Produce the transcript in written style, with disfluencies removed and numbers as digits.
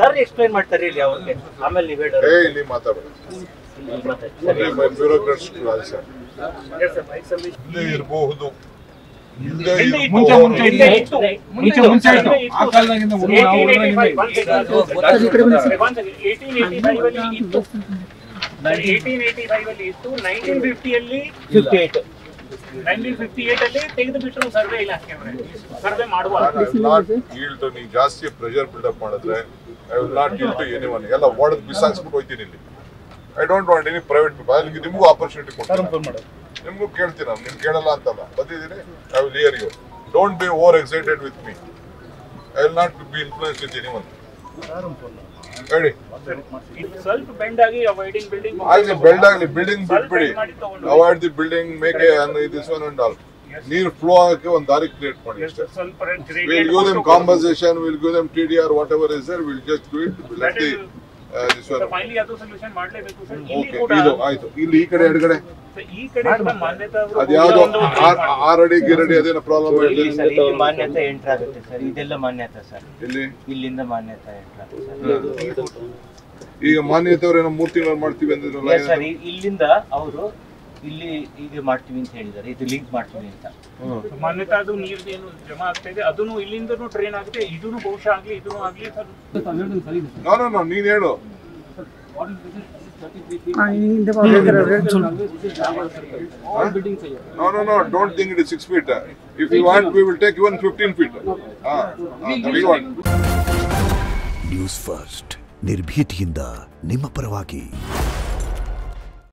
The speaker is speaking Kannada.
ಸರ್ ಎಕ್ಸ್ಪ್ಲೈನ್ ಮಾಡ್ತಾರೆ ಇಲ್ಲಿ ಅವ್ರಿಗೆ, ಆಮೇಲೆ ನೀವು ಹೇಳಿ ಇಲ್ಲಿ ಮಾತಾಡೋದು ಬ್ಯೂರೋಕ್ರಾಟ್ಸ್ ಇರಬಹುದು. ನೀವು ಜಾಸ್ತಿ ಪ್ರೆಷರ್ ಬಿಲ್ಡಪ್ ಮಾಡಿದ್ರೆ I will not give to anyone. ಎಲ್ಲ ಹೊಡೆದು ಬಿಸಾಕ್ಸ್ಬಿಟ್ಟು ಹೋಗ್ತೀನಿ ಇಲ್ಲಿ. I don't want any private people. ಅಲ್ಲಿ ನಿಮಗೂ ಆಪರ್ಚುನಿಟಿ ಕೊಡ್ತೀನಿ, ನಿಮಗೂ ಕೇಳ್ತೀನಿ ನಾನು, ನಿಮ್ಗೆ ಕೇಳಲ್ಲ ಅಂತಲ್ಲ, ಬಂದಿದ್ದೀನಿ. I will hear you. Don't be over excited with me. I will not be influence with anyone. ಹೇಳಿ ಸ್ವಲ್ಪ ಬೆಂಡ್ ಆಗಿ ಅವಾಯ್ಡಿಂಗ್ ಬಿಲ್ಡಿಂಗ್ ಆಗಲಿ, ಬೆಲ್ಡ್ ಆಗಲಿ, ಬಿಲ್ಡಿಂಗ್ ಬಿಟ್ಬಿಡಿ. Avoid the building, make this one and all. ನೀರು ಫ್ಲೋ ಆಗಕ್ಕೆ ಒಂದು ದಾರಿ ಕ್ರಿಯೇಟ್ ಮಾಡಿ ಅಷ್ಟೇ. Will give them compensation, will give them TDR, whatever is there, will just do it. Let the this one finally ಅದು ಸೊಲ್ಯೂಷನ್ ಮಾಡಲೇಬೇಕು ಸರ್. ಓಕೆ, ಇದು ಆಯ್ತು. ಇಲ್ಲಿ ಈ ಕಡೆ ಎಡಗಡೆ ಈ ಕಡೆ ಮಾನ್ಯತೆ ಅದ್ಯಾವುದು 6 ಅಡಿ ಗಿರಡಿ ಅದೇನೋ ಪ್ರಾಬ್ಲಮ್ ಇಲ್ಲಿ ಸರ್, ಇಲ್ಲಿ ಮಾನ್ಯತೆ ಎಂಟರ್ ಆಗುತ್ತೆ ಸರ್. ಇದೆಲ್ಲ ಮಾನ್ಯತೆ ಸರ್, ಇಲ್ಲಿ ಇಲ್ಲಿಂದ ಮಾನ್ಯತೆ ಎಂಟರ್ ಆಗುತ್ತೆ ಸರ್. ಈಗ ಮಾನ್ಯತೆ ಅವ್ರೇನೋ 3 ತಿಂಗಳು ಮಾಡ್ತೀವಿ ಅಂದ್ರಲ್ಲ ಸರ್, ಇಲ್ಲಿಂದ ಅವರು ಇಲ್ಲಿ ಈಗ ಮಾಡ್ತೀವಿ ಅಂತ ಹೇಳಿದ್ದಾರೆ, ಇದು ಲಿಂಕ್ ಮಾಡ್ತೀವಿ ಅಂತ. ಮಾನ್ಯತೆ ಅದು ನೀರು ಏನು ಜಮಾ ಆಗ್ತಾ ಇದೆ, ಅದನ್ನು ಇಲ್ಲಿಂದನೂ ಟ್ರೈನ್ ಆಗುತ್ತೆ, ಇದನ್ನು ಬಹುಶಃ ಆಗ್ಲಿ, ಇದನ್ನು ಆಗ್ಲಿ ಸರ್. ನೋ ನೀನ್ ಹೇಳು. No, don't think it is 6 feet. If you want, we will take even 15 feet. We want. News first, ನಿರ್ಭೀತಿಯಿಂದ ನಿಮ್ಮ ಪರವಾಗಿ.